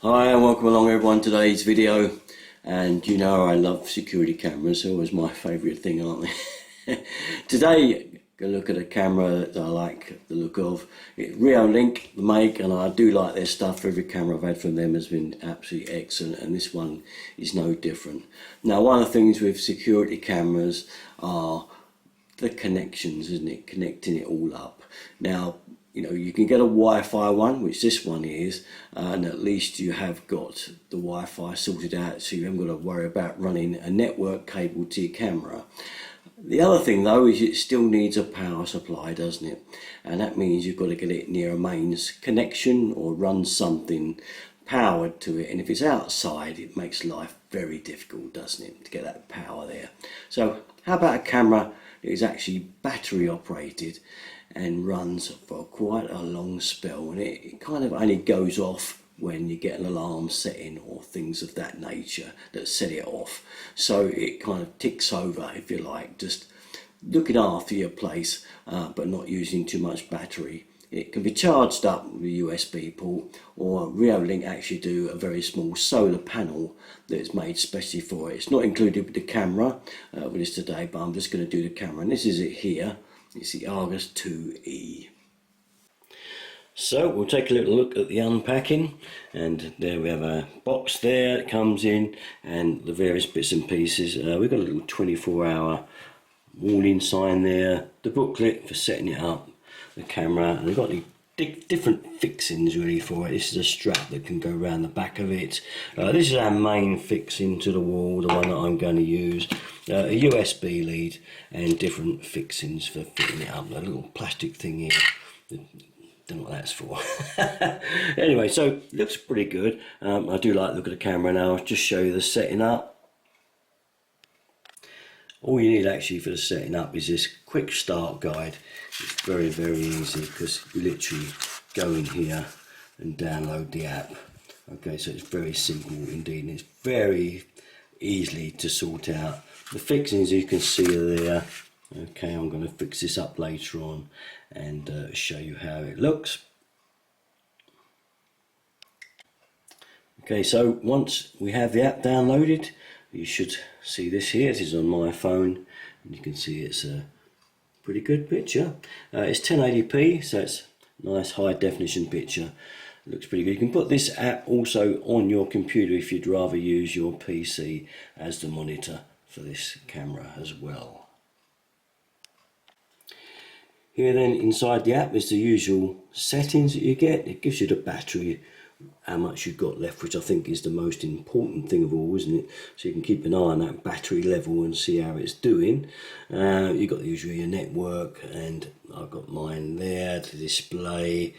Hi and welcome along everyone to today's video. And you know I love security cameras, they're always my favourite thing, aren't they? Today I'm going to look at a camera that I like the look of. It's Reolink, the make, and I do like their stuff. Every camera I've had from them has been absolutely excellent, and this one is no different. Now, one of the things with security cameras are the connections, isn't it? Connecting it all up. Now, you know, you can get a Wi-Fi one, which this one is, and at least you have got the Wi-Fi sorted out, so you haven't got to worry about running a network cable to your camera. The other thing though is it still needs a power supply, doesn't it? And that means you've got to get it near a mains connection or run something powered to it, and if it's outside it makes life very difficult, doesn't it, to get that power there. So how about a camera that is actually battery operated and runs for quite a long spell, and it kind of only goes off when you get an alarm setting or things of that nature that set it off, so it kind of ticks over, if you like, just looking after your place, but not using too much battery. It can be charged up with a USB port, or Reolink actually do a very small solar panel that is made specially for it. It's not included with the camera with this today, but I'm just going to do the camera, and this is it here. It's the Argus 2E. So we'll take a little look at the unpacking, and there we have a box there that comes in and the various bits and pieces. We've got a little 24-hour warning sign there, the booklet for setting it up, the camera, and we've got the different fixings really for it. This is a strap that can go around the back of it. This is our main fixing to the wall, the one that I'm going to use. A USB lead and different fixings for fitting it up. A little plastic thing here. Don't know what that's for. Anyway, so it looks pretty good. I do like the look of the camera now. I'll just show you the setting up. All you need actually for the setting up is this quick start guide. It's very, very easy because you literally go in here and download the app. Okay, so it's very simple indeed, and it's very easily to sort out. The fixings you can see are there. Okay, I'm going to fix this up later on and show you how it looks. Okay, so once we have the app downloaded, you should see this here. This is on my phone, and you can see it's a pretty good picture. It's 1080p, so it's a nice high definition picture. It looks pretty good. You can put this app also on your computer if you'd rather use your PC as the monitor for this camera as well. Here then inside the app is the usual settings that you get. It gives you the battery, how much you've got left, which I think is the most important thing of all, isn't it? So you can keep an eye on that battery level and see how it's doing. You've got the usual your network, and I've got mine there to display.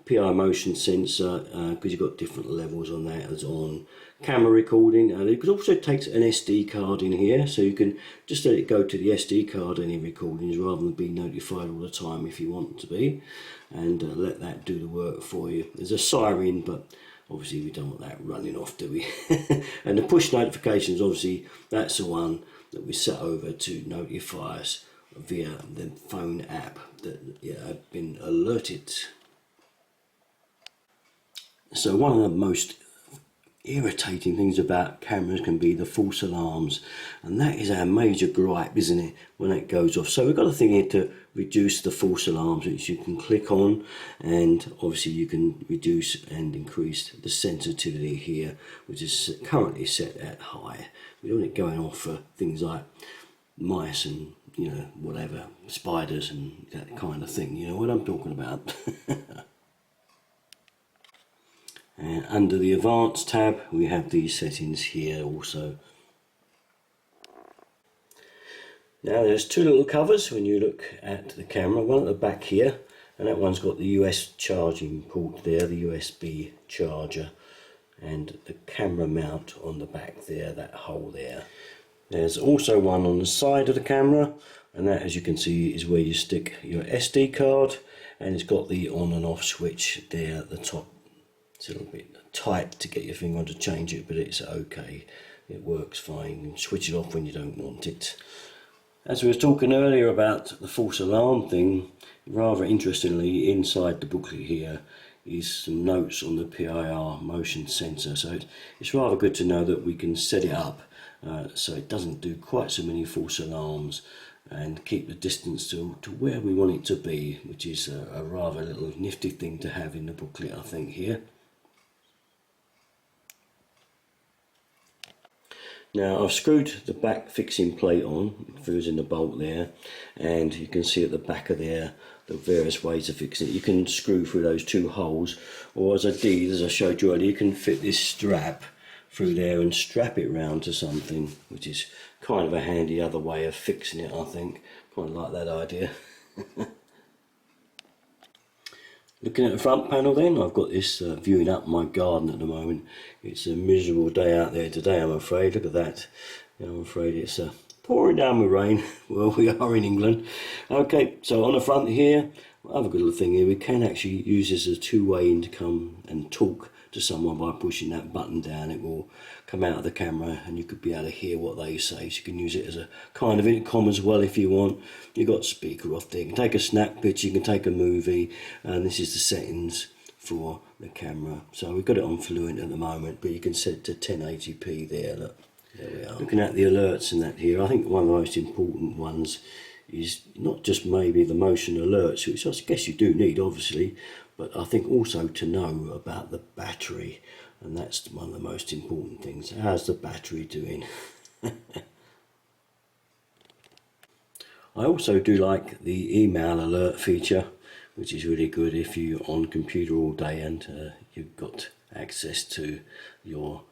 PI motion sensor, because you've got different levels on that, as on camera recording. It also takes an SD card in here, so you can just let it go to the SD card any recordings rather than being notified all the time if you want to be, and let that do the work for you. There's a Siren, but obviously we don't want that running off, do we? And the push notifications, obviously that's the one that we set over to notify us via the phone app that have been alerted. So one of the most irritating things about cameras can be the false alarms, and that is our major gripe, isn't it, when it goes off. So we've got a thing here to reduce the false alarms, which you can click on, and obviously you can reduce and increase the sensitivity here, which is currently set at high. We don't want it going off for things like mice and, you know, whatever, spiders and that kind of thing, you know what I'm talking about. And under the Advanced tab, we have these settings here also. Now there's two little covers when you look at the camera, one at the back here, and that one's got the US charging port there, the USB charger, and the camera mount on the back there, that hole there. There's also one on the side of the camera, and that, as you can see, is where you stick your SD card, and it's got the on and off switch there at the top. It's a little bit tight to get your finger on to change it, but it's okay. It works fine. You can switch it off when you don't want it. As we were talking earlier about the false alarm thing, rather interestingly, inside the booklet here is some notes on the PIR motion sensor. So it's rather good to know that we can set it up so it doesn't do quite so many false alarms, and keep the distance to where we want it to be, which is a rather little nifty thing to have in the booklet, I think, here. Now I've screwed the back fixing plate on, using the bolt there, and you can see at the back of there the various ways of fixing it. You can screw through those two holes, or as I did, as I showed you earlier, you can fit this strap through there and strap it round to something, which is kind of a handy other way of fixing it, I think. Kind of like that idea. Looking at the front panel then, I've got this viewing up my garden at the moment. It's a miserable day out there today, I'm afraid. Look at that. I'm afraid it's pouring down with rain. Well, we are in England. Okay, so on the front here, I have a good little thing here. We can actually use this as a two-way in to come and talk to someone by pushing that button down. It will come out of the camera and you could be able to hear what they say. So you can use it as a kind of intercom as well if you want. You've got speaker off there. You can take a snap picture, you can take a movie, and this is the settings for the camera. So we've got it on fluent at the moment, but you can set it to 1080p there. Look, there we are. Looking at the alerts and that here, I think one of the most important ones is not just maybe the motion alerts, which I guess you do need obviously, but I think also to know about the battery, and that's one of the most important things. How's the battery doing? I also do like the email alert feature, which is really good if you're on computer all day and you've got access to your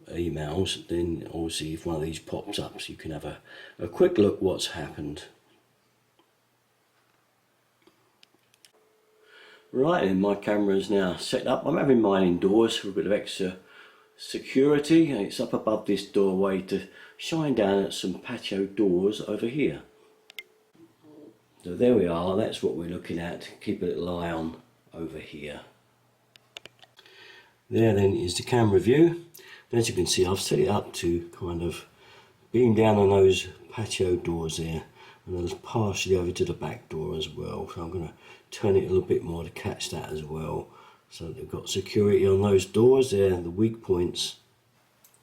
emails. Then obviously if one of these pops up, so you can have a quick look what's happened. Right, and my camera is now set up. I'm having mine indoors for a bit of extra security, and it's up above this doorway to shine down at some patio doors over here. So there we are, that's what we're looking at. Keep a little eye on over here. There then is the camera view. And as you can see, I've set it up to kind of beam down on those patio doors there, and then partially over to the back door as well. So I'm going to turn it a little bit more to catch that as well. So they've got security on those doors there, the weak points.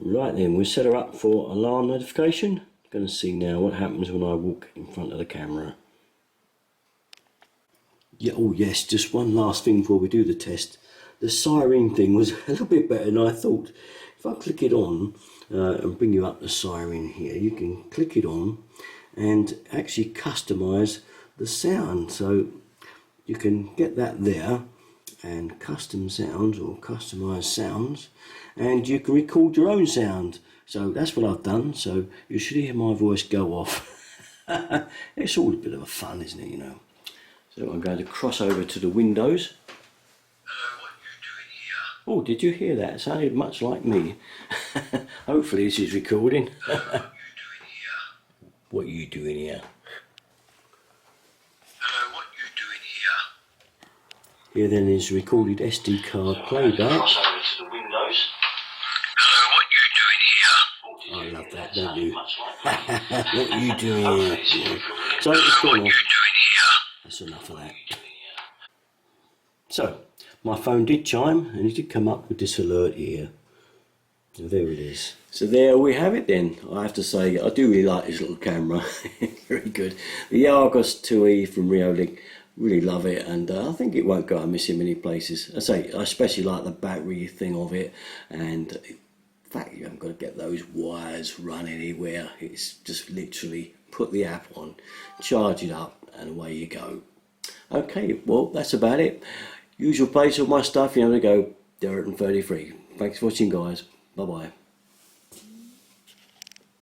Right then, we'll set her up for alarm notification. Going to see now what happens when I walk in front of the camera. Yeah, oh yes, just one last thing before we do the test. The Siren thing was a little bit better than I thought. If I click it on and bring you up the Siren here, you can click it on and actually customize the sound. So you can get that there, and custom sounds or customize sounds, and you can record your own sound. So that's what I've done. So you should hear my voice go off. It's all a bit of a fun, isn't it, you know? So I'm going to cross over to the windows. Hello, what you doing here? Oh, did you hear that? It sounded much like me. Hopefully this is recording. Hello, what you doing here? What are you doing here? Hello, what you doing here? Here then is recorded SD card playback. Cross over to the windows. Hello, what you doing here? I love that, don't you? What are you doing here? So it's gone off. That's enough of that. So, my phone did chime and it did come up with this alert here. So there it is. So there we have it then. I have to say, I do really like this little camera. Very good. The Argus 2E from Reolink, really love it, and I think it won't go amiss in many places. I especially like the battery thing of it, and in fact you haven't got to get those wires run anywhere. It's just literally put the app on, charge it up, and away you go. Okay, well that's about it. Usual place of my stuff, you know, to go, Derek and 33. Thanks for watching, guys. Bye bye.